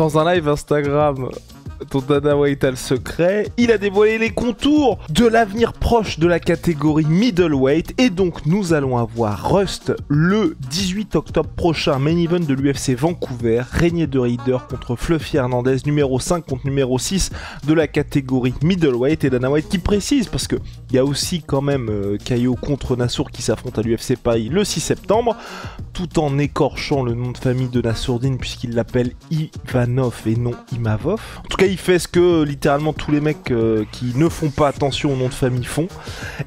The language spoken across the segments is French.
Dans un live Instagram dont Dana White a le secret, il a dévoilé les contours de l'avenir proche de la catégorie middleweight et donc nous allons avoir Rust le 18 octobre prochain, main event de l'UFC Vancouver, Régnier de Reader contre Fluffy Hernandez, numéro 5 contre numéro 6 de la catégorie middleweight, et Dana White qui précise, parce que il y a aussi quand même Caio contre Nassour qui s'affrontent à l'UFC Paris le 6 septembre, tout en écorchant le nom de famille de Nassourdine puisqu'il l'appelle Ivanov et non Imavov. En tout cas, il fait ce que littéralement tous les mecs qui ne font pas attention au nom de famille font,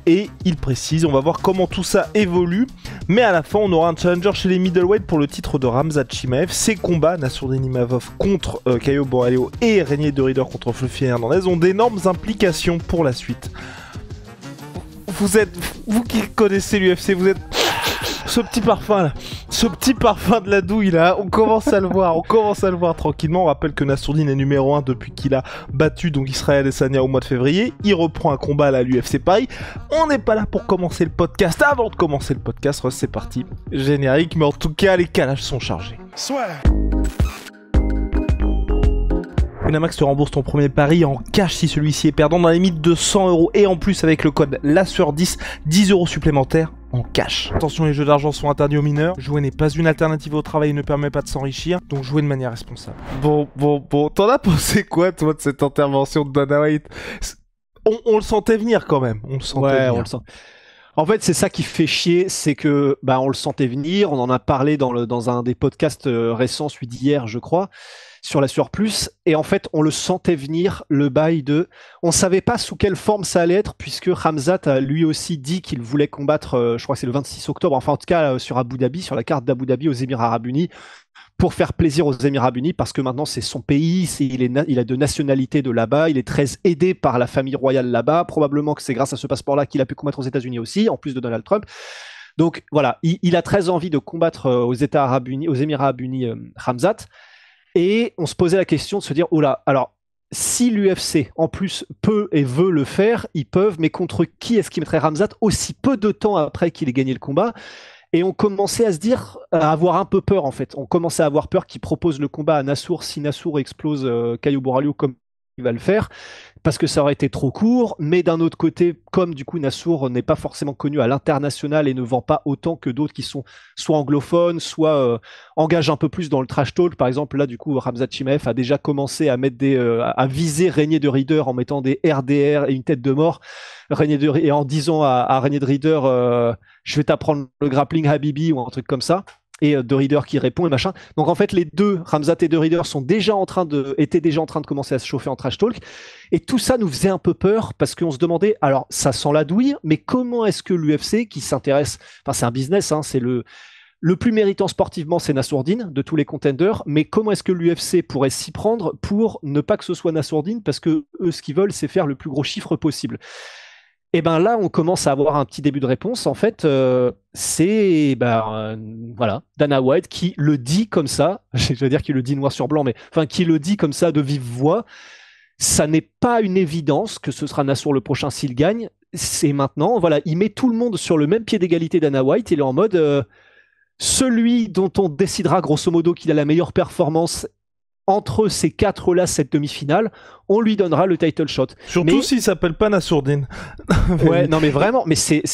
et il précise, on va voir comment tout ça évolue, mais à la fin on aura un challenger chez les middleweight pour le titre de Khamzat Chimaev. Ces combats, Nassourdine Imavov contre Caio Borralho et Régnier de Reader contre Fluffy Hernandez, ont d'énormes implications pour la suite. Vous qui connaissez l'UFC, vous êtes ce petit parfum là, ce petit parfum de la douille là, on commence à le voir, tranquillement. On rappelle que Nassourdine est numéro 1 depuis qu'il a battu donc Israël Adesanya au mois de février. Il reprend un combat à l'UFC Paris. On n'est pas là pour commencer le podcast. Avant de commencer le podcast, c'est parti, générique, mais en tout cas les calages sont chargés. Soit. Winamax te rembourse ton premier pari en cash si celui-ci est perdant dans la limite de 100 € et en plus avec le code LASSEUR10, 10 € supplémentaires en cash. Attention, les jeux d'argent sont interdits aux mineurs. Jouer n'est pas une alternative au travail et ne permet pas de s'enrichir, donc jouez de manière responsable. Bon, t'en as pensé quoi toi de cette intervention de Dana White? On le sentait venir quand même, on le sentait venir. On le sent. En fait, c'est ça qui fait chier, c'est que on le sentait venir, on en a parlé dans un des podcasts récents, celui d'hier je crois, sur la Surplus, et en fait on le sentait venir, le bail de... On savait pas sous quelle forme ça allait être, puisque Khamzat a lui aussi dit qu'il voulait combattre, je crois que c'est le 26 octobre, enfin en tout cas sur Abu Dhabi, sur la carte d'Abu Dhabi aux Émirats Arabes Unis, pour faire plaisir aux Émirats Arabes Unis, parce que maintenant c'est son pays, il a de nationalité de là-bas, il est très aidé par la famille royale là-bas, probablement que c'est grâce à ce passeport-là qu'il a pu combattre aux États-Unis aussi, en plus de Donald Trump. Donc voilà, il a très envie de combattre aux États Arabes Unis, aux Émirats Arabes Unis, Khamzat. Et on se posait la question de se dire, oh là, alors si l'UFC en plus peut et veut le faire, ils peuvent, mais contre qui est-ce qu'ils mettraient Khamzat aussi peu de temps après qu'il ait gagné le combat? Et on commençait à se dire, à avoir un peu peur en fait. On commençait à avoir peur qu'il propose le combat à Nassour si Nassour explose Caio Borralho comme il va le faire, parce que ça aurait été trop court, mais d'un autre côté, comme du coup Nassour n'est pas forcément connu à l'international et ne vend pas autant que d'autres qui sont soit anglophones, soit engagent un peu plus dans le trash talk, par exemple là du coup Khamzat Chimaev a déjà commencé à mettre à viser Régnier de Reader en mettant des RDR et une tête de mort, et en disant à Régnier de Reader je vais t'apprendre le grappling Habibi ou un truc comme ça. Et de Reader qui répond et machin. Donc en fait les deux, Khamzat et de Reader, étaient déjà en train de commencer à se chauffer en trash talk, et tout ça nous faisait un peu peur parce qu'on se demandait, alors ça sent la douille, mais comment est-ce que l'UFC qui s'intéresse, enfin c'est un business, hein, c'est le plus méritant sportivement, c'est Nassourdine de tous les contenders, mais comment est-ce que l'UFC pourrait s'y prendre pour ne pas que ce soit Nassourdine, parce que eux ce qu'ils veulent c'est faire le plus gros chiffre possible. Et ben là, on commence à avoir un petit début de réponse. En fait, c'est voilà, Dana White qui le dit comme ça. Je veux dire qu'il le dit noir sur blanc, mais enfin qui le dit comme ça de vive voix. Ça n'est pas une évidence que ce sera Nassour le prochain s'il gagne. C'est maintenant, voilà, il met tout le monde sur le même pied d'égalité. Dana White, il est en mode celui dont on décidera grosso modo qu'il a la meilleure performance entre ces quatre-là, cette demi-finale, on lui donnera le title shot. Surtout s'il s'appelle pas Nassourdine. Ouais, non mais vraiment, mais c'est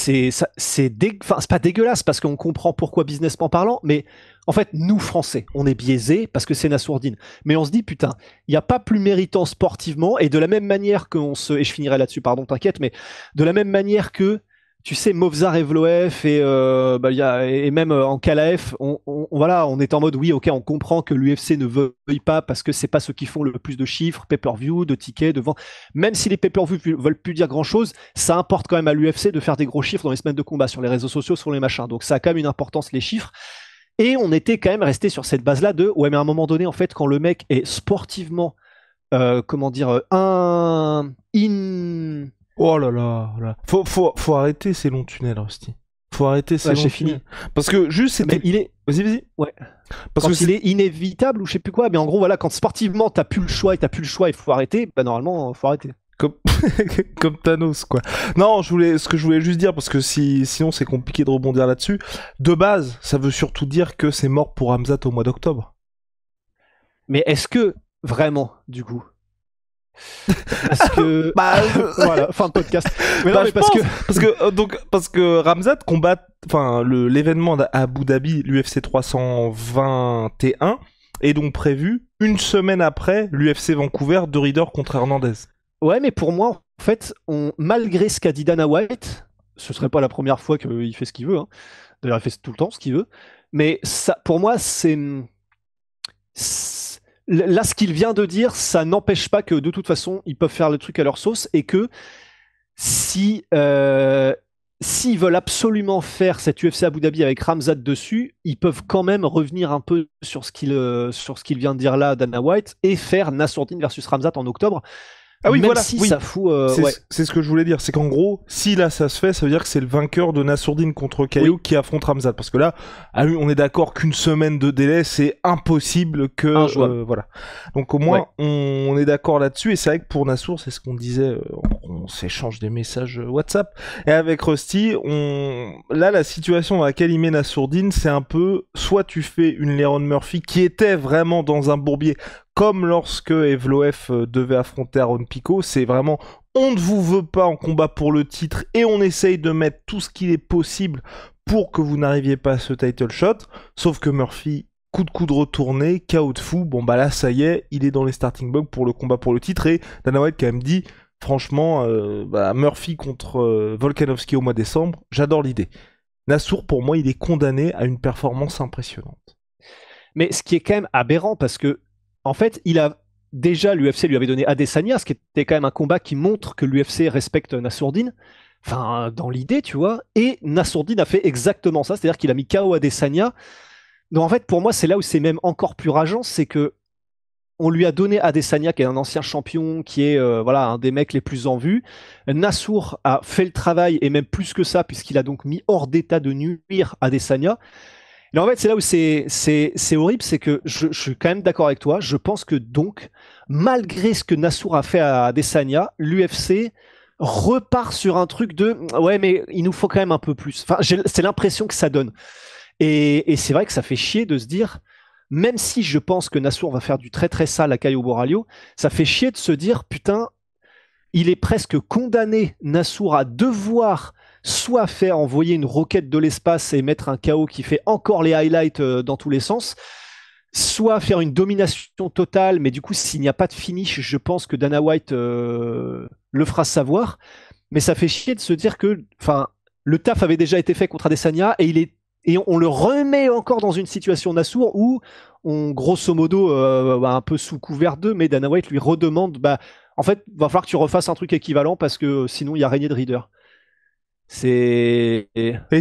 pas dégueulasse parce qu'on comprend pourquoi businessment parlant, mais en fait, nous Français, on est biaisés parce que c'est Nassourdine. Mais on se dit, putain, il n'y a pas plus méritant sportivement, et de la même manière et je finirai là-dessus, pardon, t'inquiète, mais de la même manière que tu sais, Movsar Evloev et même Ankalaev, on est en mode oui, ok, on comprend que l'UFC ne veuille pas parce que c'est pas ceux qui font le plus de chiffres, pay-per-view, de tickets, de ventes. Même si les pay-per-view veulent plus dire grand-chose, ça importe quand même à l'UFC de faire des gros chiffres dans les semaines de combat sur les réseaux sociaux, sur les machins. Donc ça a quand même une importance les chiffres. Et on était quand même resté sur cette base-là de ouais, mais à un moment donné, en fait, quand le mec est sportivement, Oh là là. Faut arrêter ces longs tunnels, Rusty. Faut arrêter ces longs tunnels. Fini. Parce que juste c'était. Vas-y. Ouais. Parce quand que il est inévitable ou je sais plus quoi, mais en gros voilà, quand sportivement t'as plus le choix il faut arrêter, normalement faut arrêter. Comme Thanos quoi. Non, ce que je voulais juste dire, parce que sinon c'est compliqué de rebondir là-dessus. De base, ça veut surtout dire que c'est mort pour Khamzat au mois d'octobre. Mais est-ce que Vraiment, du coup. Parce que voilà, fin de podcast. Mais non, mais parce que Khamzat combat, enfin l'événement à Abu Dhabi, l'UFC 321 est donc prévu une semaine après l'UFC Vancouver de Reader contre Hernandez. Ouais, mais pour moi, en fait, malgré ce qu'a dit Dana White, ce serait pas la première fois qu'il fait ce qu'il veut. Hein. D'ailleurs, il fait tout le temps ce qu'il veut. Mais ça, pour moi, là, ce qu'il vient de dire, ça n'empêche pas que de toute façon, ils peuvent faire le truc à leur sauce et que si s'ils veulent absolument faire cette UFC Abu Dhabi avec Khamzat dessus, ils peuvent quand même revenir un peu sur ce qu'il vient de dire là, Dana White, et faire Nassourdine versus Khamzat en octobre. Ah oui, même voilà. Si oui. ça fout. C'est ce que je voulais dire. C'est qu'en gros, si là ça se fait, ça veut dire que c'est le vainqueur de Nassourdine contre Caillou qui affronte Khamzat. Parce que là, on est d'accord qu'une semaine de délai, c'est impossible que. Voilà. Donc au moins, on est d'accord là-dessus. Et c'est vrai que pour Nassour, c'est ce qu'on disait. On s'échange des messages WhatsApp. Et avec Rusty, là, la situation dans laquelle il met Nassourdine, c'est un peu soit tu fais une Leron Murphy qui était vraiment dans un bourbier. Comme lorsque Evloev devait affronter Aaron Pico, c'est vraiment on ne vous veut pas en combat pour le titre et on essaye de mettre tout ce qu'il est possible pour que vous n'arriviez pas à ce title shot. Sauf que Murphy, coup de coude retourné, KO de fou, bon bah là ça y est, il est dans les starting blocks pour le combat pour le titre et Dana White quand même dit franchement Murphy contre Volkanovski au mois de décembre, j'adore l'idée. Nassour pour moi il est condamné à une performance impressionnante. Mais ce qui est quand même aberrant parce que en fait, l'UFC lui avait donné Adesanya, ce qui était quand même un combat qui montre que l'UFC respecte Nassourdine. Enfin, dans l'idée, tu vois. Et Nassourdine a fait exactement ça, c'est-à-dire qu'il a mis KO Adesanya. Donc en fait, pour moi, c'est là où c'est même encore plus rageant, c'est que on lui a donné Adesanya, qui est un ancien champion, qui est un des mecs les plus en vue. Nassour a fait le travail, et même plus que ça, puisqu'il a donc mis hors d'état de nuire Adesanya. Et en fait, c'est là où c'est horrible, c'est que je suis quand même d'accord avec toi. Je pense que donc, malgré ce que Nassour a fait à Adesanya, l'UFC repart sur un truc de ouais, mais il nous faut quand même un peu plus. Enfin, c'est l'impression que ça donne. Et c'est vrai que ça fait chier de se dire, même si je pense que Nassour va faire du très très sale à Caio Borralho, ça fait chier de se dire putain, il est presque condamné, Nassour, à devoir soit faire envoyer une roquette de l'espace et mettre un KO qui fait encore les highlights dans tous les sens, soit faire une domination totale, mais du coup, s'il n'y a pas de finish, je pense que Dana White le fera savoir. Mais ça fait chier de se dire que le taf avait déjà été fait contre Adesanya et on le remet encore dans une situation Nassour où grosso modo, un peu sous couvert d'eux, mais Dana White lui redemande en fait, va falloir que tu refasses un truc équivalent parce que sinon, il y a régné de Reader. Et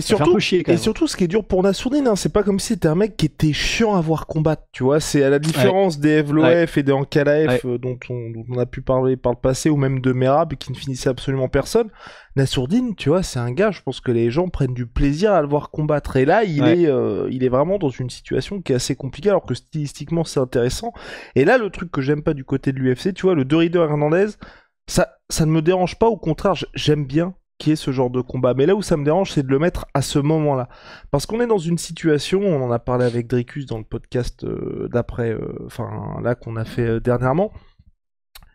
surtout, ce qui est dur pour Nassourdine, c'est pas comme si c'était un mec qui était chiant à voir combattre, tu vois. C'est à la différence des Evloev et des Ankalaev dont on a pu parler par le passé, ou même de Merab qui ne finissait absolument personne. Nassourdine, tu vois, c'est un gars, je pense que les gens prennent du plaisir à le voir combattre. Et là, il est vraiment dans une situation qui est assez compliquée, alors que stylistiquement, c'est intéressant. Et là, le truc que j'aime pas du côté de l'UFC, tu vois, le De Reader Hernandez, ça ne me dérange pas, au contraire, j'aime bien qui est ce genre de combat. Mais là où ça me dérange, c'est de le mettre à ce moment-là. Parce qu'on est dans une situation, on en a parlé avec Dricus dans le podcast d'après, là qu'on a fait dernièrement,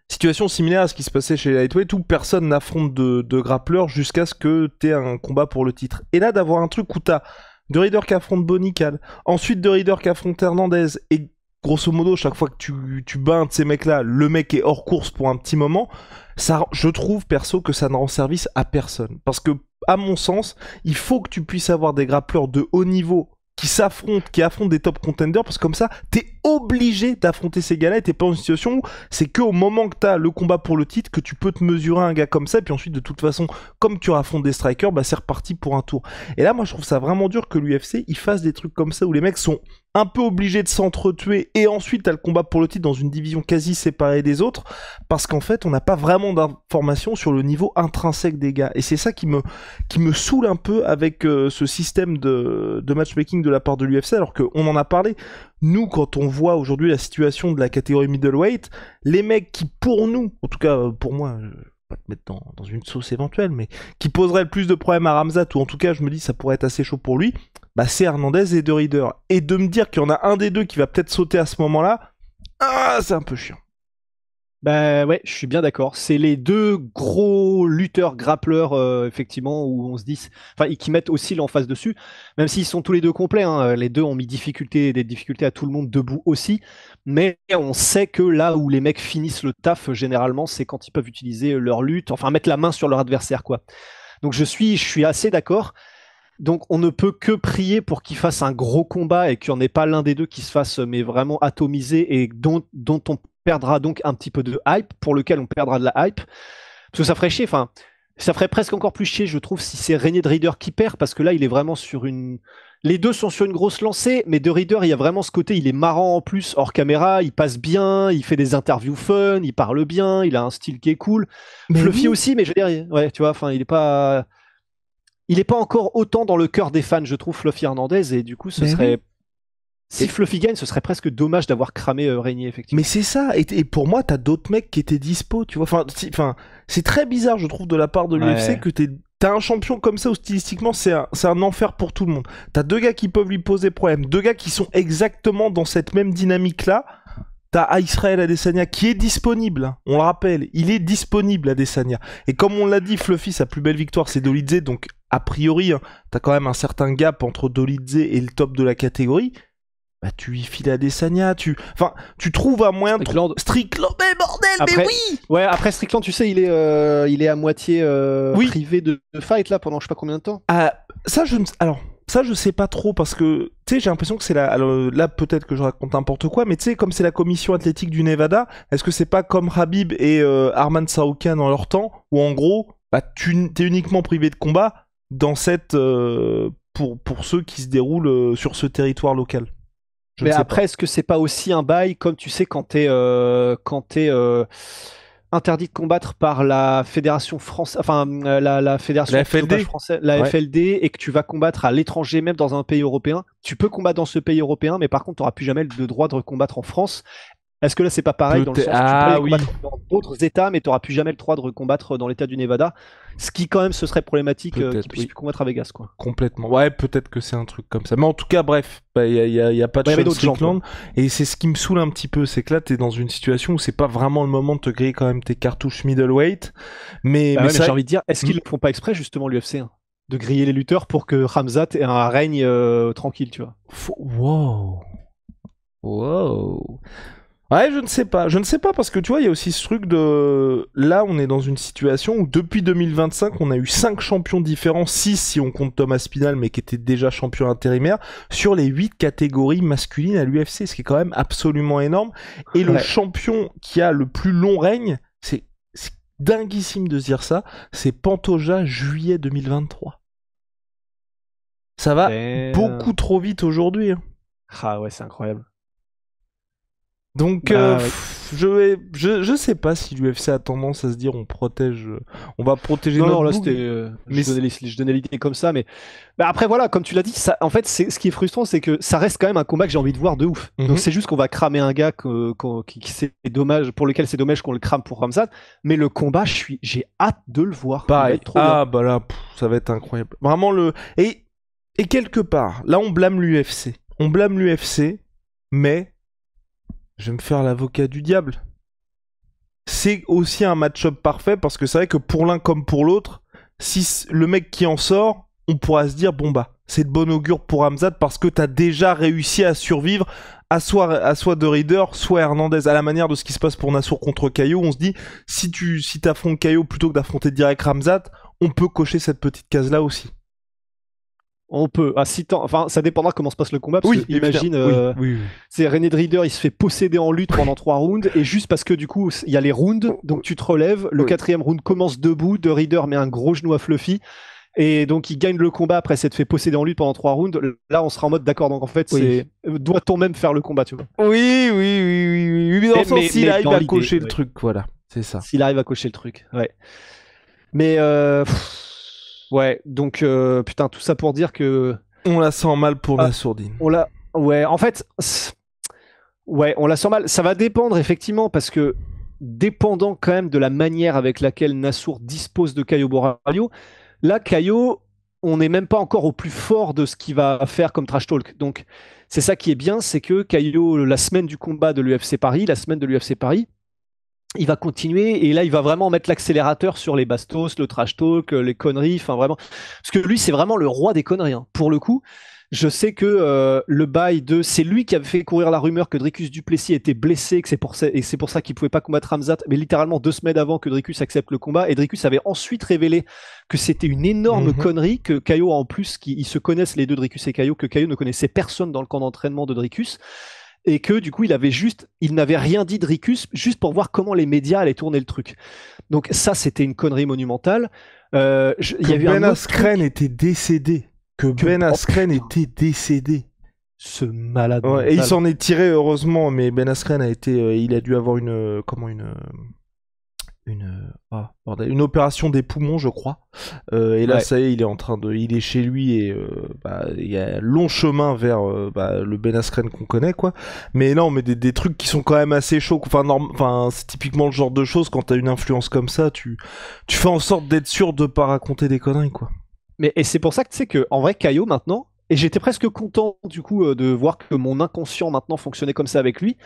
situation similaire à ce qui se passait chez Lightweight, où personne n'affronte de grappleur jusqu'à ce que t'aies un combat pour le titre. Et là, d'avoir un truc où t'as De Reader qui affronte Bonical, ensuite De Reader qui affronte Hernandez, et grosso modo, chaque fois que tu bats un de ces mecs-là, le mec est hors course pour un petit moment. Ça, je trouve perso que ça ne rend service à personne. Parce que, à mon sens, il faut que tu puisses avoir des grappleurs de haut niveau qui affrontent des top contenders, parce que comme ça, t'es obligé d'affronter ces gars-là et t'es pas dans une situation où c'est qu'au moment que t'as le combat pour le titre que tu peux te mesurer à un gars comme ça, et puis ensuite, de toute façon, comme tu affrontes des strikers, c'est reparti pour un tour. Et là, moi, je trouve ça vraiment dur que l'UFC, il fasse des trucs comme ça où les mecs sont un peu obligés de s'entretuer, et ensuite t'as le combat pour le titre dans une division quasi séparée des autres, parce qu'en fait on n'a pas vraiment d'informations sur le niveau intrinsèque des gars, et c'est ça qui me saoule un peu avec ce système de matchmaking de la part de l'UFC, alors qu'on en a parlé. Nous, quand on voit aujourd'hui la situation de la catégorie middleweight, les mecs qui, pour nous, en tout cas pour moi, je vais pas te mettre dans une sauce éventuelle, mais qui poserait le plus de problèmes à Khamzat, ou en tout cas je me dis ça pourrait être assez chaud pour lui, c'est Hernandez et De Reader. Et de me dire qu'il y en a un des deux qui va peut-être sauter à ce moment-là, Ah, c'est un peu chiant. Bah ouais, je suis bien d'accord. C'est les deux gros lutteurs grappleurs, effectivement, où on se dit, enfin, qui mettent aussi l'emphase dessus, même s'ils sont tous les deux complets. Hein, les deux ont mis des difficultés à tout le monde debout aussi. Mais on sait que là où les mecs finissent le taf, généralement, c'est quand ils peuvent utiliser leur lutte, enfin mettre la main sur leur adversaire, quoi. Donc je suis assez d'accord. Donc on ne peut que prier pour qu'ils fassent un gros combat et qu'il n'y en ait pas l'un des deux qui se fasse mais vraiment atomiser et dont on perdra donc un petit peu de hype, pour lequel on perdra de la hype. Parce que ça ferait chier, enfin, ça ferait presque encore plus chier, je trouve, si c'est Reigné de Reader qui perd, parce que là, il est vraiment sur une. Les deux sont sur une grosse lancée, mais de Reader, il y a vraiment ce côté, il est marrant en plus, hors caméra, il passe bien, il fait des interviews fun, il parle bien, il a un style qui est cool. Mais Fluffy oui. aussi, mais je veux dire, ouais, tu vois, enfin, il est pas. Il est pas encore autant dans le cœur des fans, je trouve, Fluffy Hernandez, et du coup, ce Mais serait. oui. Si Et- Fluffy gagne, ce serait presque dommage d'avoir cramé Régnier, Mais effectivement. c'est ça, et pour moi, t'as d'autres mecs qui étaient dispo, tu vois. Enfin, c'est très bizarre, je trouve, de la part de l'UFC Ouais. que t'as un champion comme ça où stylistiquement c'est un enfer pour tout le monde. T'as deux gars qui peuvent lui poser problème, deux gars qui sont exactement dans cette même dynamique-là. T'as Israël Adesanya qui est disponible, hein. On le rappelle, il est disponible Adesanya. Et comme on l'a dit, Fluffy, sa plus belle victoire c'est Dolidze, donc a priori, hein, t'as quand même un certain gap entre Dolidze et le top de la catégorie. Bah tu lui files Adesanya, tu trouves un moyen Strickland. de... Strickland, mais bordel, mais Après, oui. ouais, après Strickland, tu sais, il est à moitié Oui, privé de fight là pendant je sais pas combien de temps. ah, ça je ne... Alors, ça je sais pas trop parce que, tu sais, j'ai l'impression que c'est la... Alors, là peut-être que je raconte n'importe quoi, mais tu sais, comme c'est la commission athlétique du Nevada, est-ce que c'est pas comme Habib et Arman Saroukan dans leur temps, où en gros, bah t'es uniquement privé de combat dans cette... pour ceux qui se déroulent sur ce territoire local. Je ne Mais sais après, pas. est-ce que c'est pas aussi un bail comme tu sais quand t'es interdit de combattre par la fédération française, enfin la fédération La antidopage FLD? française, la Ouais. FLD, et que tu vas combattre à l'étranger, même dans un pays européen, tu peux combattre dans ce pays européen, mais par contre, tu n'auras plus jamais le droit de combattre en France. Est-ce que là, c'est pas pareil dans le Peut-être... sens où tu peux Ah aller oui. combattre dans d'autres États, mais tu n'auras plus jamais le droit de recombattre dans l'État du Nevada, ce qui quand même ce serait problématique qu'ils Peut-être, puissent oui. plus combattre à Vegas, quoi. Complètement. Ouais, peut-être que c'est un truc comme ça. Mais en tout cas, bref, bah, y a pas de Bah, il y avait Sean d'autres gens, Strickland. quoi. Et c'est ce qui me saoule un petit peu, c'est que là, t'es dans une situation où c'est pas vraiment le moment de te griller quand même tes cartouches middleweight. Mais, Bah mais ouais, mais ça... j'ai envie de dire, est-ce qu'ils Hmm. le font pas exprès justement l'UFC, hein, de griller les lutteurs pour que Ramzat ait un règne tranquille, tu vois. Wow. Wow. Ouais, je ne sais pas. Je ne sais pas parce que tu vois, il y a aussi ce truc de... Là, on est dans une situation où depuis 2025, on a eu 5 champions différents, 6 si on compte Thomas Spinal, mais qui était déjà champion intérimaire, sur les 8 catégories masculines à l'UFC, ce qui est quand même absolument énorme. Et le Ouais. champion qui a le plus long règne, c'est dinguissime de se dire ça, c'est Pantoja, juillet 2023. Ça va Et, beaucoup trop vite aujourd'hui, hein. Ah ouais, c'est incroyable. Donc, Bah oui. je sais pas si l'UFC a tendance à se dire on va protéger Non, non, notre là bouc, c'était, mais je donnais l'idée comme ça, mais bah, après voilà, comme tu l'as dit, ça, en fait, ce qui est frustrant, c'est que ça reste quand même un combat que j'ai envie de voir de ouf. Mhm. Donc c'est juste qu'on va cramer un gars qui c'est dommage, pour lequel c'est dommage qu'on le crame pour Ramzat, mais le combat, j'ai hâte de le voir. Il va pareil. être trop bien. Ah bah là, ça va être incroyable. Vraiment et quelque part, là on blâme l'UFC. On blâme l'UFC, mais je vais me faire l'avocat du diable. C'est aussi un match-up parfait parce que c'est vrai que pour l'un comme pour l'autre, si le mec qui en sort, on pourra se dire bon bah c'est de bon augure pour Hamzat parce que t'as déjà réussi à survivre à soit de Reader, soit Hernandez, à la manière de ce qui se passe pour Nassour contre Caillot. On se dit si t'affrontes Caillot plutôt que d'affronter direct Hamzat, on peut cocher cette petite case là aussi. On peut, à 6 temps, enfin ça dépendra comment se passe le combat, parce que imagine, évidemment. Oui. c'est René de Reader, il se fait posséder en lutte pendant 3 rounds, et juste parce que du coup, il y a les rounds, donc tu te relèves, le Oui. 4e round commence debout, de Reader met un gros genou à Fluffy, et donc il gagne le combat après s'être fait posséder en lutte pendant 3 rounds. Là, on sera en mode d'accord, donc en fait, Oui. doit-on même faire le combat, tu vois. Oui, mais dans le sens, s'il Mais arrive dans à l'idée, cocher le ouais. truc, voilà, c'est ça. S'il arrive à cocher le truc, ouais. Mais, ouais, donc, putain, tout ça pour dire que... On la sent mal pour Ah, Nassourdine. Ouais, en fait, ouais, on la sent mal. Ça va dépendre effectivement parce que dépendant quand même de la manière avec laquelle Nassour dispose de Caio Borralho, là Caio, on n'est même pas encore au plus fort de ce qu'il va faire comme trash talk. Donc, c'est ça qui est bien, c'est que Caio, la semaine du combat de l'UFC Paris, la semaine de l'UFC Paris, il va continuer et là, il va vraiment mettre l'accélérateur sur les bastos, le trash talk, les conneries, enfin vraiment. Parce que lui, c'est vraiment le roi des conneries. Hein. Pour le coup, je sais que le bail de. C'est lui qui avait fait courir la rumeur que Dricus du Plessis était blessé, que c'est pour ça qu'il pouvait pas combattre Khamzat, mais littéralement 2 semaines avant que Dricus accepte le combat. Et Dricus avait ensuite révélé que c'était une énorme connerie, que Caio, en plus, ils se connaissent les deux, Dricus et Caio, que Caio ne connaissait personne dans le camp d'entraînement de Dricus. Et que du coup, il n'avait rien dit de Dricus, juste pour voir comment les médias allaient tourner le truc. Donc ça, c'était une connerie monumentale. Il y avait Ben Askren était décédé. Ben Askren était décédé. Ce malade. Ouais, et il s'en est tiré heureusement, mais Ben Askren il a dû avoir une opération des poumons, je crois. Et là, ça y est, il est chez lui et il y a un long chemin vers le Ben Askren qu'on connaît, quoi. Mais non, mais des trucs qui sont quand même assez chauds. Enfin, c'est typiquement le genre de choses quand t'as une influence comme ça, tu fais en sorte d'être sûr de pas raconter des conneries, quoi. Et c'est pour ça que tu sais que en vrai, Caio maintenant, et j'étais presque content du coup de voir que mon inconscient maintenant fonctionnait comme ça avec lui.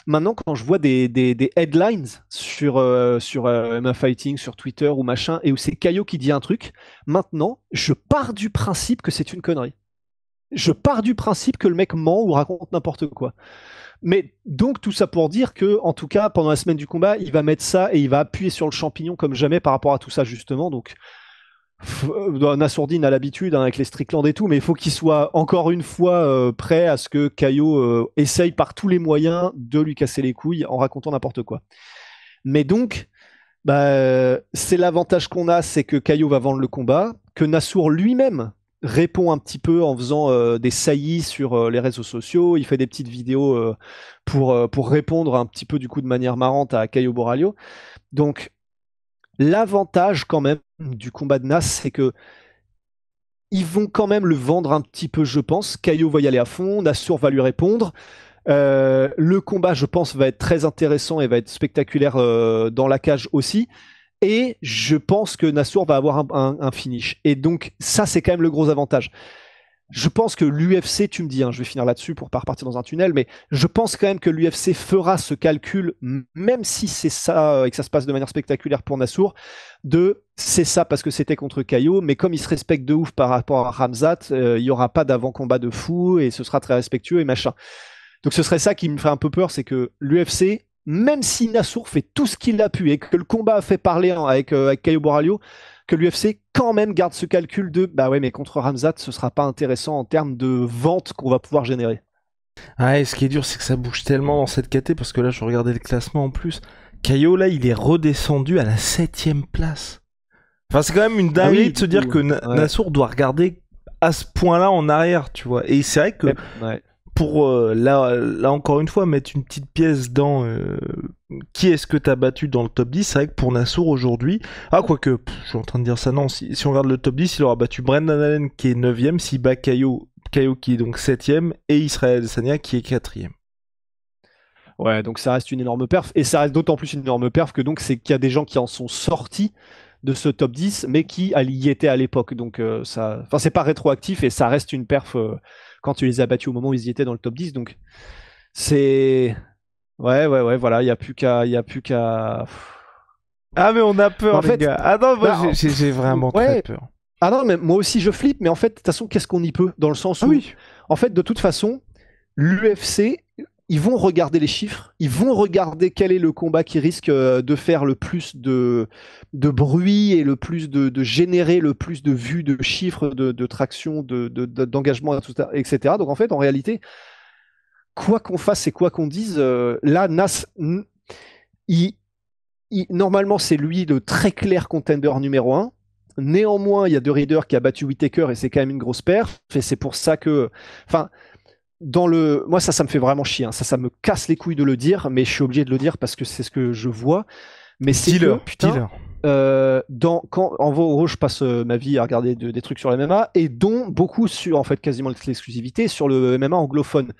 Maintenant, quand je vois des headlines sur MMA Fighting, sur Twitter ou machin, et où c'est Caio qui dit un truc, maintenant, je pars du principe que c'est une connerie. Je pars du principe que le mec ment ou raconte n'importe quoi. Mais donc, tout ça pour dire que, en tout cas, pendant la semaine du combat, il va mettre ça et il va appuyer sur le champignon comme jamais par rapport à tout ça, justement. Donc, Nassourdine a l'habitude avec les Strickland et tout, mais il faut qu'il soit encore une fois prêt à ce que Caio essaye par tous les moyens de lui casser les couilles en racontant n'importe quoi. Mais donc, c'est l'avantage qu'on a, c'est que Caio va vendre le combat, que Nassour lui-même répond un petit peu en faisant des saillies sur les réseaux sociaux, il fait des petites vidéos pour répondre un petit peu du coup de manière marrante à Caio Borralho. Donc, l'avantage quand même du combat de Nas, c'est que ils vont quand même le vendre un petit peu, je pense. Caio va y aller à fond, Nassour va lui répondre. Le combat, je pense, va être très intéressant et va être spectaculaire dans la cage aussi. Et je pense que Nassour va avoir un finish. Et donc, ça, c'est quand même le gros avantage. Je pense que l'UFC, tu me dis, je vais finir là-dessus pour pas repartir dans un tunnel, mais je pense quand même que l'UFC fera ce calcul, même si c'est ça et que ça se passe de manière spectaculaire pour Nassour, c'est ça parce que c'était contre Caio, mais comme il se respecte de ouf par rapport à Khamzat, il y aura pas d'avant-combat de fou et ce sera très respectueux et machin. Donc ce serait ça qui me ferait un peu peur, c'est que l'UFC, même si Nassour fait tout ce qu'il a pu et que le combat a fait parler avec Caio Borralho, que l'UFC quand même garde ce calcul de ouais, mais contre Khamzat, ce sera pas intéressant en termes de vente qu'on va pouvoir générer. Ouais, ce qui est dur, c'est que ça bouge tellement dans cette caté, parce que là, je regardais le classement en plus. Caio, là, il est redescendu à la 7ème place. Enfin, c'est quand même une dinguerie de se dire que Nassour doit regarder à ce point-là en arrière, tu vois. Et c'est vrai que pour, là encore une fois, mettre une petite pièce dans qui est-ce que t'as battu dans le top 10, c'est vrai que pour Nassour aujourd'hui, quoique, je suis en train de dire ça, non, si on regarde le top 10, il aura battu Brendan Allen qui est 9ème, s'il bat Caio qui est donc 7ème, et Israël Adesanya qui est 4ème. Ouais, donc ça reste une énorme perf, et ça reste d'autant plus une énorme perf que donc c'est qu'il y a des gens qui en sont sortis de ce top 10, mais qui y étaient à l'époque, donc c'est pas rétroactif, et ça reste une perf quand tu les as battus au moment où ils y étaient dans le top 10, donc c'est... Ouais, voilà, il n'y a plus qu'à... Ah, mais on a peur, les gars. Ah non, moi, j'ai vraiment très peur. Ah non, mais moi aussi je flippe, mais en fait, de toute façon, qu'est-ce qu'on y peut? Dans le sens où, en fait, de toute façon, l'UFC, ils vont regarder les chiffres, ils vont regarder quel est le combat qui risque de faire le plus de bruit et le plus de générer le plus de vues, de chiffres, de traction, d'engagement, etc. Donc en fait, en réalité, quoi qu'on fasse et quoi qu'on dise, là, Nas, normalement, c'est lui le très clair contender numéro 1. Néanmoins, il y a The Reader qui a battu Whittaker et c'est quand même une grosse perf. Et c'est pour ça que... Enfin, moi, ça me fait vraiment chier. Ça me casse les couilles de le dire, mais je suis obligé de le dire parce que c'est ce que je vois. Mais c'est que, putain, en gros, je passe ma vie à regarder des trucs sur le MMA et dont beaucoup sur, en fait, quasiment l'exclusivité sur le MMA anglophone.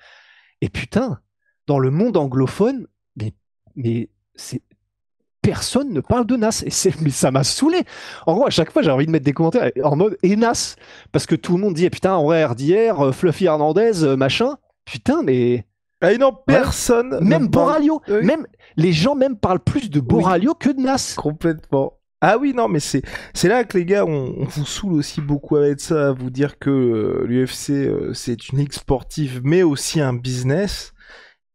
Et putain, dans le monde anglophone, mais c'est personne ne parle de Nas. Mais ça m'a saoulé. En gros, à chaque fois, j'ai envie de mettre des commentaires en mode et Nas. Parce que tout le monde dit, putain, en vrai, RDR, Fluffy Hernandez, machin. Putain, mais. Ah non, personne. Même Borralho. Oui. Même, les gens même parlent plus de Borralho que de Nas. Complètement. Ah oui, non, mais c'est là que les gars, on vous saoule aussi beaucoup avec ça, à vous dire que l'UFC, c'est une ligue sportive, mais aussi un business.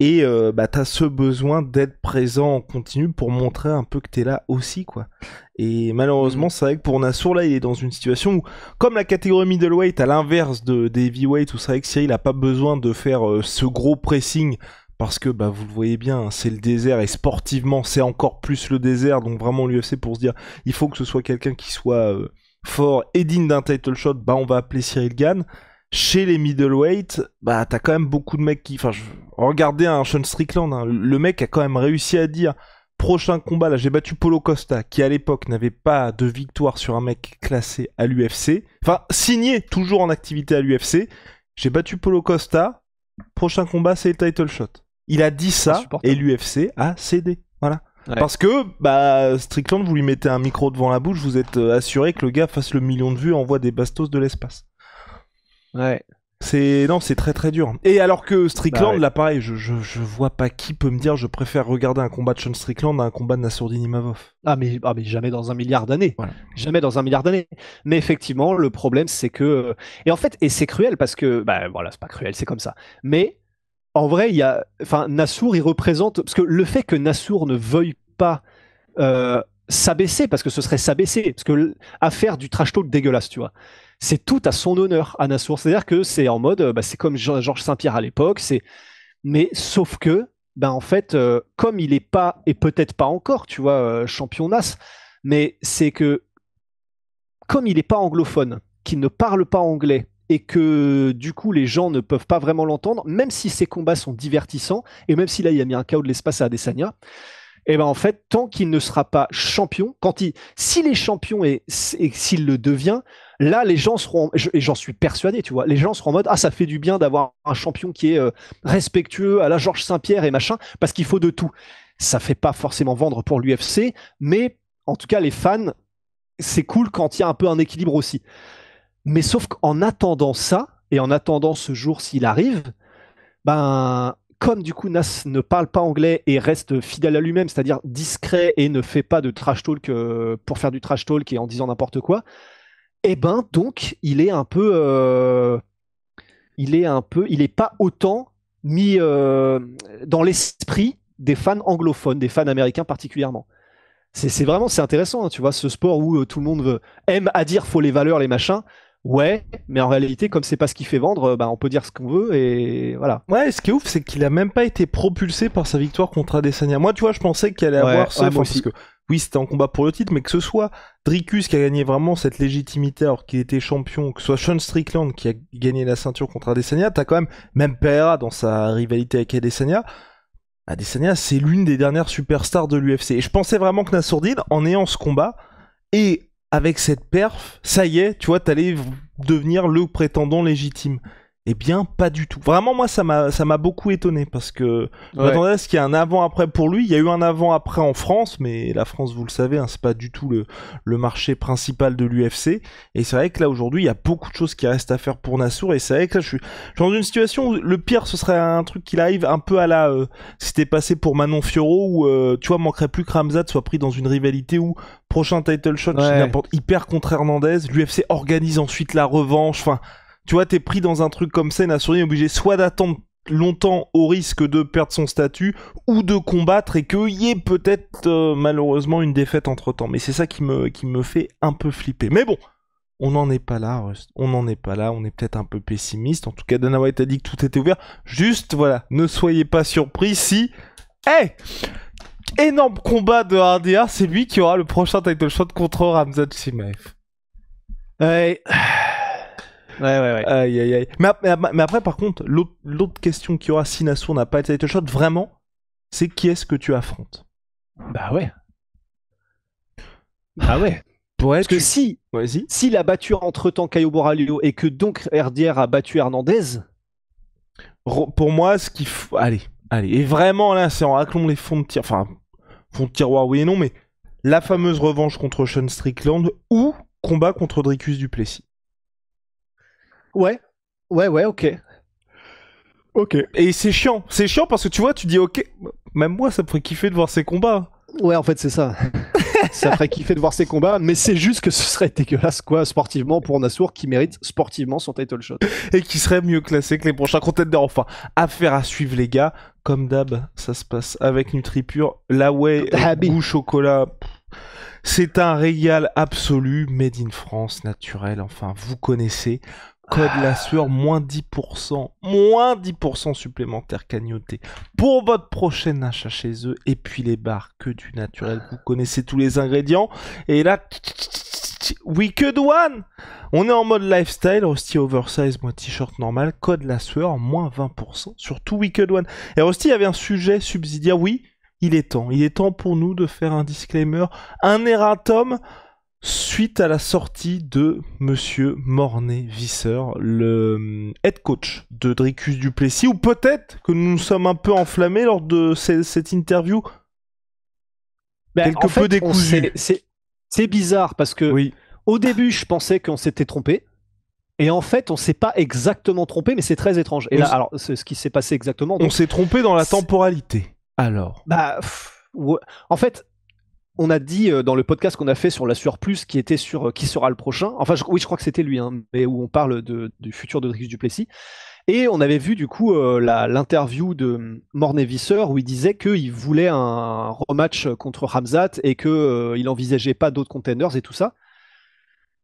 Et t'as ce besoin d'être présent en continu pour montrer un peu que t'es là aussi, quoi. Et malheureusement, c'est vrai que pour Nassour, là, il est dans une situation où, comme la catégorie middleweight, à l'inverse des heavyweight, où c'est vrai que Cyril a pas besoin de faire ce gros pressing, parce que vous le voyez bien, hein, c'est le désert, et sportivement, c'est encore plus le désert, donc vraiment l'UFC pour se dire, il faut que ce soit quelqu'un qui soit fort et digne d'un title shot, on va appeler Cyril Gane. Chez les middleweight, t'as quand même beaucoup de mecs qui... regardez un Sean Strickland, hein, le mec a quand même réussi à dire, prochain combat, là j'ai battu Paulo Costa, qui à l'époque n'avait pas de victoire sur un mec classé à l'UFC, signé, toujours en activité à l'UFC, j'ai battu Paulo Costa, prochain combat c'est le title shot. Il a dit ça, et l'UFC a cédé, voilà. Ouais. Parce que, Strickland, vous lui mettez un micro devant la bouche, vous êtes assuré que le gars fasse le million de vues et envoie des bastos de l'espace. Ouais. C'est très très dur. Et alors que Strickland, là pareil, je vois pas qui peut me dire je préfère regarder un combat de Sean Strickland à un combat de Nassourdine Imavov. Mais jamais dans un milliard d'années. Voilà. Jamais dans un milliard d'années. Mais effectivement, le problème c'est que... Et en fait, c'est cruel parce que... voilà, c'est pas cruel, c'est comme ça. Mais en vrai, Nassour, il représente... Parce que le fait que Nassour ne veuille pas s'abaisser, parce que ce serait s'abaisser, parce que à faire du trash talk dégueulasse, tu vois. C'est tout à son honneur à Nassour. C'est-à-dire que c'est en mode, c'est comme Georges Saint-Pierre à l'époque, mais sauf que, en fait, comme il est pas, et peut-être pas encore, tu vois, champion NAS, mais c'est que, comme il est pas anglophone, qu'il ne parle pas anglais, et que du coup les gens ne peuvent pas vraiment l'entendre, même si ses combats sont divertissants, et même si là il a mis un KO de l'espace à Adesanya, et en fait, tant qu'il ne sera pas champion, s'il est champion et s'il le devient, là, les gens seront, et j'en suis persuadé, tu vois, les gens seront en mode, ça fait du bien d'avoir un champion qui est respectueux à la Georges Saint-Pierre et machin, parce qu'il faut de tout. Ça fait pas forcément vendre pour l'UFC, mais en tout cas, les fans, c'est cool quand il y a un peu un équilibre aussi. Mais sauf qu'en attendant ça, et en attendant ce jour s'il arrive, comme du coup Nas ne parle pas anglais et reste fidèle à lui-même, c'est-à-dire discret et ne fait pas de trash talk pour faire du trash talk et en disant n'importe quoi, donc il est un peu, il est pas autant mis dans l'esprit des fans anglophones, des fans américains particulièrement. C'est vraiment intéressant, hein, tu vois, ce sport où tout le monde aime à dire faut les valeurs, les machins. Ouais, mais en réalité, comme c'est pas ce qui fait vendre, on peut dire ce qu'on veut et voilà. Ouais, ce qui est ouf, c'est qu'il a même pas été propulsé par sa victoire contre Adesanya. Moi, tu vois, je pensais qu'il allait avoir ça, parce que oui, c'était en combat pour le titre, mais que ce soit Dricus qui a gagné vraiment cette légitimité alors qu'il était champion, que ce soit Sean Strickland qui a gagné la ceinture contre Adesanya, t'as quand même Pereira dans sa rivalité avec Adesanya. Adesanya, c'est l'une des dernières superstars de l'UFC. Et je pensais vraiment que Nassourdine, en ayant ce combat, et avec cette perf, ça y est, tu vois, t'allais devenir le prétendant légitime. Eh bien, pas du tout. Vraiment, moi, ça m'a beaucoup étonné parce que je m'attendais à ce qu'il y ait un avant-après pour lui. Il y a eu un avant-après en France, mais la France, vous le savez, hein, c'est pas du tout le marché principal de l'UFC. Et c'est vrai que là, aujourd'hui, il y a beaucoup de choses qui restent à faire pour Nassour. Et c'est vrai que là, je suis dans une situation où le pire, ce serait un truc qu'il arrive un peu à la... c'était passé pour Manon Fiorot, où, tu vois, manquerait plus que Ramzat soit pris dans une rivalité où prochain title shot, n'importe hyper contre Hernandez. L'UFC organise ensuite la revanche. Enfin... Tu vois, t'es pris dans un truc comme ça, Nassourdine est obligé soit d'attendre longtemps au risque de perdre son statut, ou de combattre et qu'il y ait peut-être malheureusement une défaite entre-temps. Mais c'est ça qui me fait un peu flipper. Mais bon, on n'en est pas là, Rust. On n'en est pas là, on est peut-être un peu pessimiste. En tout cas, Dana White a dit que tout était ouvert. Juste, voilà, ne soyez pas surpris si... Énorme combat de RDR, c'est lui qui aura le prochain title shot contre Ramzat Chimaev. Ouais... Aïe, aïe, aïe. Mais après, par contre, l'autre question qu'il y aura si Nassour n'a pas été title shot, vraiment, c'est qui est-ce que tu affrontes? Bah ouais. Parce que s'il a battu entre-temps Caio Borralho et que donc RDR a battu Hernandez... Pour moi, ce qu'il faut... Allez. Et vraiment, là, c'est en raclons les fonds de tir. Enfin, fond de tiroir oui et non, mais la fameuse revanche contre Sean Strickland ou combat contre Dricus du Plessis. Ouais, ok. Ok. Et c'est chiant parce que tu vois, tu dis ok, même moi ça me ferait kiffer de voir ces combats. Ouais, en fait, c'est ça. Ça ferait kiffer de voir ces combats, mais c'est juste que ce serait dégueulasse, quoi, sportivement, pour Nassour, qui mérite sportivement son title shot. Et qui serait mieux classé que les prochains contenders. Enfin, affaire à suivre, les gars. Comme d'hab, ça se passe avec NutriPure. La whey, goût chocolat. C'est un régal absolu, made in France, naturel. Enfin, vous connaissez. Code la sueur, moins 10% supplémentaire cagnoté pour votre prochain achat chez eux. Et puis les bars, que du naturel. Vous connaissez tous les ingrédients. Et là, Wicked One, on est en mode lifestyle, Rusty oversize, moi t-shirt normal, code la sueur, moins 20% sur tout Wicked One. Et Rusty, il y avait un sujet subsidiaire, oui, il est temps pour nous de faire un disclaimer, un erratum, suite à la sortie de Monsieur Mornay-Visser, le head coach de Dricus du Plessis, ou peut-être que nous nous sommes un peu enflammés lors de cette interview, quelque peu décousue. C'est bizarre parce que oui. Au début, je pensais qu'on s'était trompé. Et en fait, on s'est pas exactement trompé, mais c'est très étrange. Et là, alors, c'est ce qui s'est passé exactement. Donc, on s'est trompé dans la temporalité. Alors. Ouais. En fait, on a dit dans le podcast qu'on a fait sur la Sueur Plus, qui était sur qui sera le prochain. Enfin, je crois que c'était lui, hein, mais où on parle du futur de Dricus du Plessis. Et on avait vu du coup l'interview de Mornay-Visser où il disait qu'il voulait un rematch contre Khamzat et qu'il n'envisageait pas d'autres contenders et tout ça.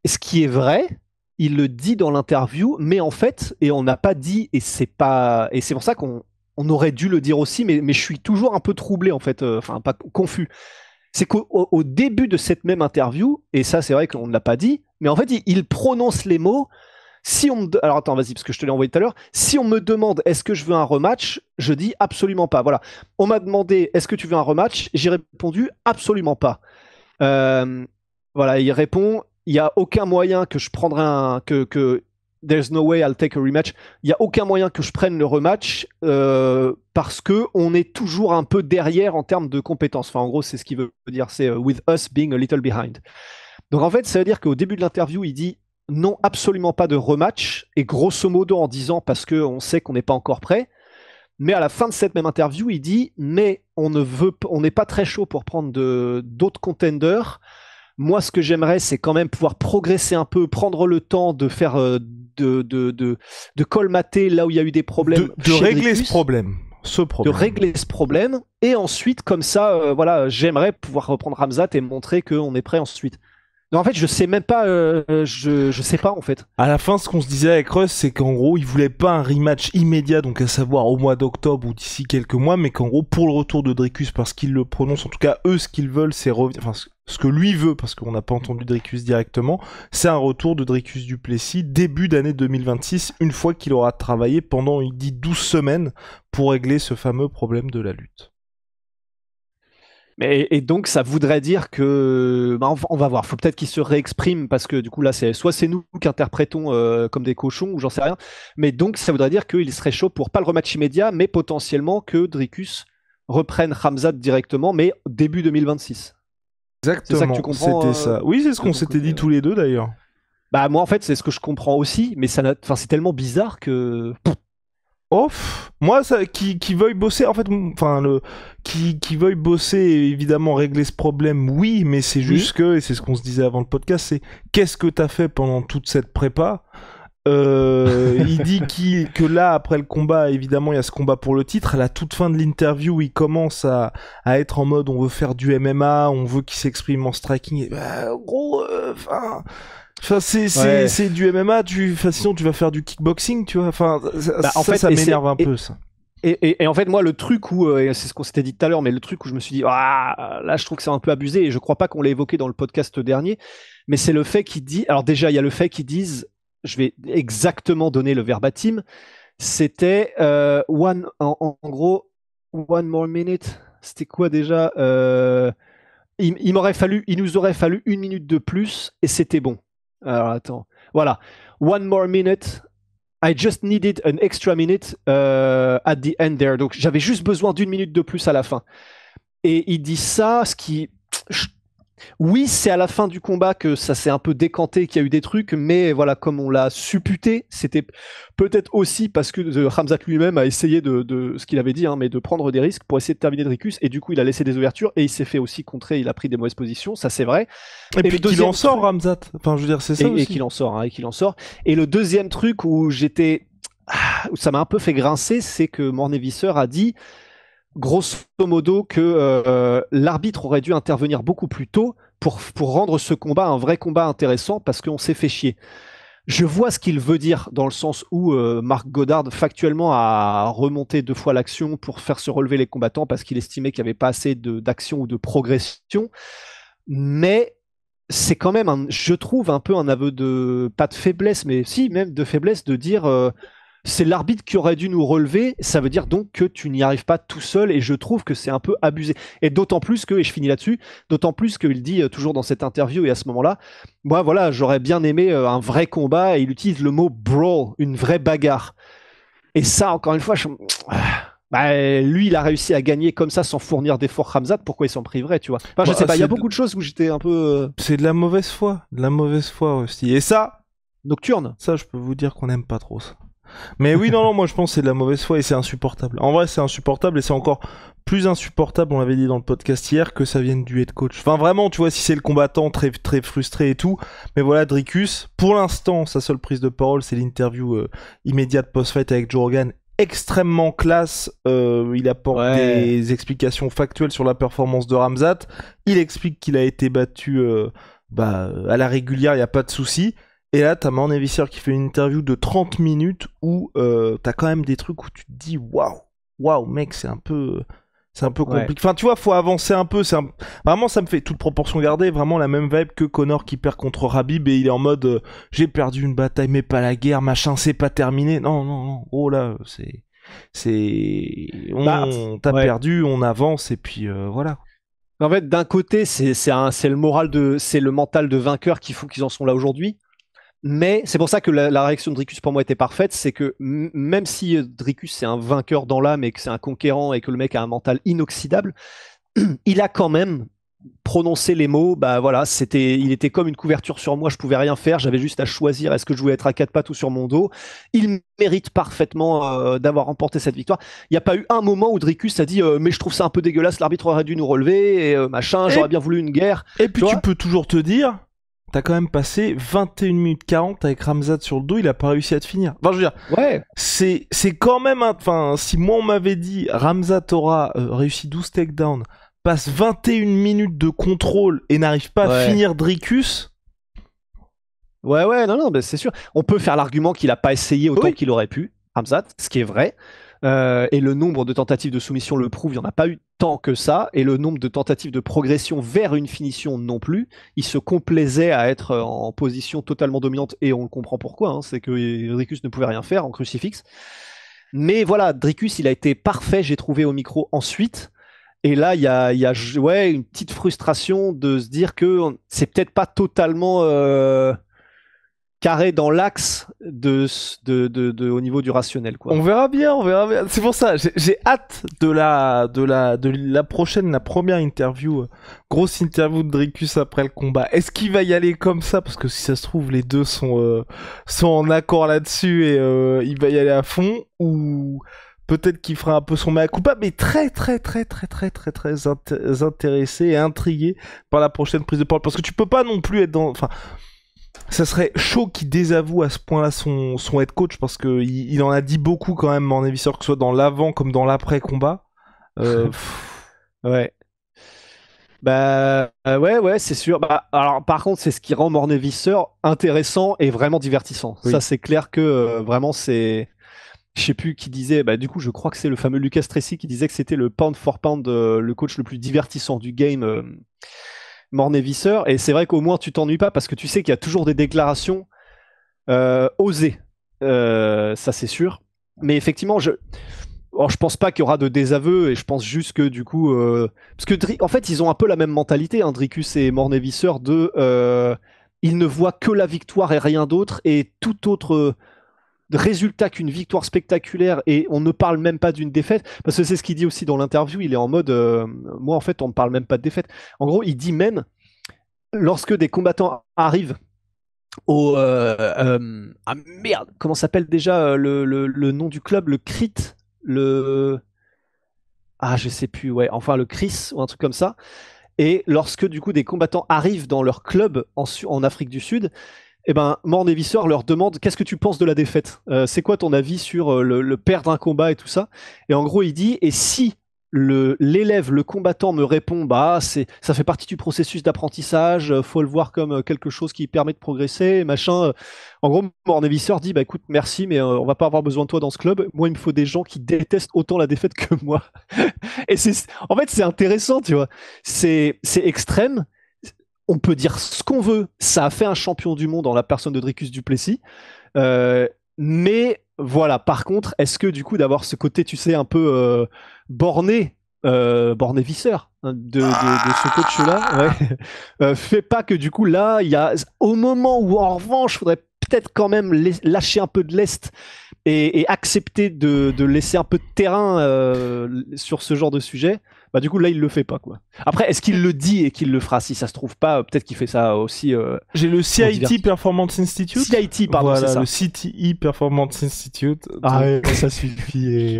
Et ce qui est vrai, il le dit dans l'interview, mais en fait, et on n'a pas dit, et c'est pour ça qu'on aurait dû le dire aussi, mais je suis toujours un peu troublé en fait, enfin pas confus. C'est qu'au début de cette même interview, et ça c'est vrai qu'on ne l'a pas dit, mais en fait il prononce les mots. Alors attends, vas-y, parce que je te l'ai envoyé tout à l'heure. Si on me demande est-ce que je veux un rematch, je dis absolument pas. Voilà. On m'a demandé est-ce que tu veux un rematch, j'ai répondu absolument pas. Voilà, il répond il n'y a aucun moyen que je prendrai there's no way I'll take a rematch. Il n'y a aucun moyen que je prenne le rematch parce que on est toujours un peu derrière en termes de compétences. Enfin, en gros, c'est ce qu'il veut dire. C'est with us being a little behind. Donc en fait, ça veut dire qu'au début de l'interview, il dit non, absolument pas de rematch, et grosso modo en disant parce qu'on sait qu'on n'est pas encore prêt. Mais à la fin de cette même interview, il dit mais on n'est pas très chaud pour prendre d'autres contenders. Moi, ce que j'aimerais, c'est quand même pouvoir progresser un peu, prendre le temps de faire de colmater là où il y a eu des problèmes, de régler ce problème. De régler ce problème, et ensuite, comme ça, voilà, j'aimerais pouvoir reprendre Khamzat et montrer qu'on est prêt ensuite. Non, en fait, je sais même pas, je sais pas en fait. À la fin, ce qu'on se disait avec Russ, c'est qu'en gros, il voulait pas un rematch immédiat, donc à savoir au mois d'octobre ou d'ici quelques mois, mais qu'en gros, pour le retour de Dricus, parce qu'il le prononce, en tout cas, eux, ce qu'ils veulent, c'est revenir, enfin, ce que lui veut, parce qu'on n'a pas entendu Dricus directement, c'est un retour de Dricus du Plessis début d'année 2026, une fois qu'il aura travaillé pendant, il dit, 12 semaines pour régler ce fameux problème de la lutte. Et donc ça voudrait dire que on va voir, faut peut-être qu'il se réexprime parce que du coup là soit c'est nous qui interprétons comme des cochons ou j'en sais rien, mais donc ça voudrait dire qu'il serait chaud pour pas le rematch immédiat, mais potentiellement que Dricus reprenne Khamzat directement, mais début 2026. Exactement, c'est ça que tu comprends, c'était ça. Oui, c'est ce qu'on s'était dit tous les deux d'ailleurs. Bah moi en fait c'est ce que je comprends aussi, mais c'est tellement bizarre que... Off. Moi, ça, qui veuille bosser, en fait, enfin, qui veuille bosser et évidemment régler ce problème, oui, mais c'est juste que, et c'est ce qu'on se disait avant le podcast, c'est qu'est-ce que t'as fait pendant toute cette prépa? Il dit que là, après le combat, évidemment, il y a ce combat pour le titre. À la toute fin de l'interview, il commence à être en mode, on veut faire du MMA, on veut qu'il s'exprime en striking. Et gros, Enfin, c'est du MMA, sinon tu vas faire du kickboxing, tu vois. Enfin, ça m'énerve un peu, ça. Et en fait, moi, le truc où, c'est ce qu'on s'était dit tout à l'heure, mais le truc où je me suis dit, là, je trouve que c'est un peu abusé, et je crois pas qu'on l'ait évoqué dans le podcast dernier, mais c'est le fait qu'il dit, alors déjà, il y a le fait qu'ils disent, je vais exactement donner le verbatim, c'était en gros, one more minute, c'était quoi déjà il nous aurait fallu 1 minute de plus, et c'était bon. Alors attends, voilà. One more minute. I just needed an extra minute at the end there. Donc j'avais juste besoin d'1 minute de plus à la fin. Et il dit ça, oui, c'est à la fin du combat que ça s'est un peu décanté, qu'il y a eu des trucs, mais voilà, comme on l'a supputé, c'était peut-être aussi parce que Khamzat lui-même a essayé de ce qu'il avait dit, hein, mais de prendre des risques pour essayer de terminer Dricus, et du coup il a laissé des ouvertures, et il s'est fait aussi contrer, il a pris des mauvaises positions, ça c'est vrai. Et puis qu'il en sort, Khamzat. Enfin, je veux dire, c'est ça aussi. Et qu'il en sort, hein, et qu'il en sort. Et le deuxième truc où ça m'a un peu fait grincer, c'est que Mornevisser a dit grosso modo que l'arbitre aurait dû intervenir beaucoup plus tôt pour rendre ce combat un vrai combat intéressant parce qu'on s'est fait chier. Je vois ce qu'il veut dire dans le sens où Marc Goddard factuellement a remonté 2 fois l'action pour faire se relever les combattants parce qu'il estimait qu'il n'y avait pas assez d'action ou de progression. Mais c'est quand même, je trouve, un peu un aveu pas de faiblesse, mais si, même de faiblesse de dire c'est l'arbitre qui aurait dû nous relever, ça veut dire donc que tu n'y arrives pas tout seul, et je trouve que c'est un peu abusé. Et d'autant plus que, et je finis là-dessus, d'autant plus qu'il dit toujours dans cette interview et à ce moment-là, moi voilà, j'aurais bien aimé un vrai combat, et il utilise le mot brawl, une vraie bagarre. Et ça, encore une fois, lui, il a réussi à gagner comme ça sans fournir d'efforts Khamzat, pourquoi il s'en priverait, tu vois? Enfin, je sais pas, il y a beaucoup de choses où j'étais un peu... C'est de la mauvaise foi aussi. Et ça, Nocturne. Ça, je peux vous dire qu'on n'aime pas trop ça. Mais oui, non, moi je pense que c'est de la mauvaise foi et c'est insupportable. En vrai, c'est insupportable et c'est encore plus insupportable, on l'avait dit dans le podcast hier, que ça vienne du head coach. Enfin, vraiment, tu vois, si c'est le combattant très, très frustré et tout. Mais voilà, Dricus, pour l'instant, sa seule prise de parole, c'est l'interview immédiate post-fight avec Joe Rogan. Extrêmement classe, il apporte des explications factuelles sur la performance de Khamzat. Il explique qu'il a été battu à la régulière, il n'y a pas de souci. Et là, t'as Mornevisser qui fait une interview de 30 minutes où t'as quand même des trucs où tu te dis waouh, mec, c'est un peu compliqué. Enfin, tu vois, faut avancer un peu. Vraiment, ça me fait toute proportion gardée, vraiment la même vibe que Conor qui perd contre Khabib et il est en mode j'ai perdu une bataille, mais pas la guerre, machin, c'est pas terminé. Non. Oh là, t'as perdu, on avance et puis voilà. En fait, d'un côté, c'est le mental de vainqueur qui font qu'ils en sont là aujourd'hui. Mais c'est pour ça que la réaction de Dricus pour moi était parfaite, c'est que même si Dricus c'est un vainqueur dans l'âme et que c'est un conquérant et que le mec a un mental inoxydable, il a quand même prononcé les mots, il était comme une couverture sur moi, je pouvais rien faire, j'avais juste à choisir est-ce que je voulais être à 4 pattes ou sur mon dos. Il mérite parfaitement d'avoir remporté cette victoire. Il n'y a pas eu un moment où Dricus a dit mais je trouve ça un peu dégueulasse, l'arbitre aurait dû nous relever et machin, j'aurais bien voulu une guerre. Et puis tu peux toujours te dire t'as quand même passé 21 minutes 40 avec Khamzat sur le dos, il a pas réussi à te finir. Enfin, je veux dire, c'est quand même enfin, si moi on m'avait dit Khamzat aura réussi 12 takedowns, passe 21 minutes de contrôle et n'arrive pas à finir Dricus. Non, c'est sûr. On peut faire l'argument qu'il a pas essayé autant qu'il aurait pu, Khamzat, ce qui est vrai. Et le nombre de tentatives de soumission le prouve, il n'y en a pas eu tant que ça, et le nombre de tentatives de progression vers une finition non plus. Il se complaisait à être en position totalement dominante, et on le comprend pourquoi, hein, c'est que Dricus ne pouvait rien faire en crucifix. Mais voilà, Dricus, il a été parfait, j'ai trouvé au micro ensuite, et là, il y a une petite frustration de se dire que c'est peut-être pas totalement... carré dans l'axe au niveau du rationnel, quoi. On verra bien. C'est pour ça, j'ai hâte de la prochaine, la première interview, grosse interview de Dricus après le combat. Est-ce qu'il va y aller comme ça? Parce que si ça se trouve, les deux sont en accord là-dessus et il va y aller à fond, ou peut-être qu'il fera un peu son mea culpa, mais très intéressé et intrigué par la prochaine prise de parole. Parce que tu peux pas non plus être dans... Enfin, ça serait chaud qu'il désavoue à ce point-là son head coach, parce que il en a dit beaucoup quand même, Mornevisser, que ce soit dans l'avant comme dans l'après-combat. Ouais, c'est sûr. Alors, par contre, c'est ce qui rend Mornevisser intéressant et vraiment divertissant. Oui. Ça, c'est clair que vraiment, c'est... Je sais plus qui disait, du coup, je crois que c'est le fameux Lucas Tracy qui disait que c'était le pound for pound, le coach le plus divertissant du game, Mornevisser. Et c'est vrai qu'au moins, tu t'ennuies pas parce que tu sais qu'il y a toujours des déclarations osées. Ça, c'est sûr. Mais effectivement, je pense pas qu'il y aura de désaveu, et je pense juste que du coup, parce que en fait, ils ont un peu la même mentalité, hein, Dricus et Mornevisser, ils ne voient que la victoire et rien d'autre, et tout autre résultat qu'une victoire spectaculaire et on ne parle même pas d'une défaite, parce que c'est ce qu'il dit aussi dans l'interview, il est en mode moi en fait on ne parle même pas de défaite. En gros il dit même lorsque des combattants arrivent au ah merde, comment s'appelle déjà le nom du club, le CRIT, je sais plus, ouais, enfin le CRIS ou un truc comme ça. Et lorsque du coup des combattants arrivent dans leur club en Afrique du Sud, eh ben, Mornevisor leur demande qu'est-ce que tu penses de la défaite, c'est quoi ton avis sur le perdre un combat et tout ça. Et en gros il dit, et si l'élève, le combattant me répond ça fait partie du processus d'apprentissage, faut le voir comme quelque chose qui permet de progresser, machin. En gros, Mornevisor dit écoute, merci, mais on va pas avoir besoin de toi dans ce club. Moi, il me faut des gens qui détestent autant la défaite que moi. Et en fait, c'est intéressant, tu vois. C'est extrême. On peut dire ce qu'on veut. Ça a fait un champion du monde en la personne de Dricus du Plessis. Mais voilà, par contre, est-ce que du coup d'avoir ce côté, tu sais, un peu borné, visseur de ce coach-là, ouais, fait pas que du coup là, il y a au moment où en revanche, il faudrait peut-être quand même lâcher un peu de lest et accepter de laisser un peu de terrain sur ce genre de sujet. Bah du coup là il le fait pas quoi. Après est-ce qu'il le dit et qu'il le fera? Si ça se trouve pas, peut-être qu'il fait ça aussi. J'ai le CIT Performance Institute. CIT, pardon, voilà, c'est ça. Le CTI Performance Institute. Ah ouais, ça suffit.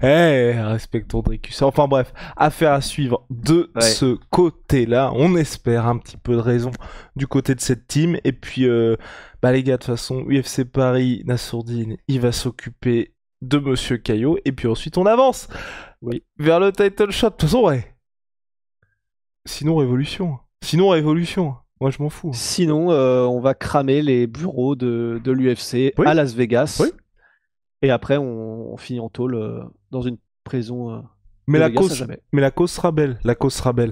Respectons Dricus. Enfin bref, affaire à suivre de ce côté-là. On espère un petit peu de raison du côté de cette team. Et puis les gars, de toute façon, UFC Paris, Nassourdine, il va s'occuper de Monsieur Caillot. Et puis ensuite on avance. Oui. Vers le title shot. De toute façon, ouais. Sinon, révolution. Moi, je m'en fous. Sinon, on va cramer les bureaux de l'UFC à Las Vegas. Oui. Et après, on finit en tôle dans une prison. Mais la cause sera belle.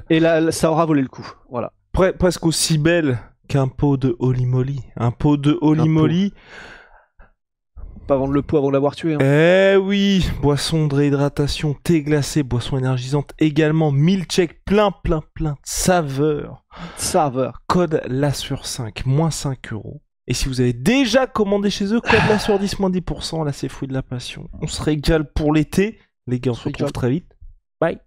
Et là, ça aura volé le coup. Voilà. Presque aussi belle qu'un pot de Holy Moly. Un pot de Holy Moly. Pas vendre le pot avant de l'avoir tué. Hein. Eh oui, boisson de réhydratation, thé glacé, boisson énergisante également, milkshake plein de saveurs. Code LA sur 5, moins 5 €. Et si vous avez déjà commandé chez eux, code LA sur 10, moins 10%. Là, c'est fruit de la passion. On se régale pour l'été. Les gars, on se retrouve très vite. Bye.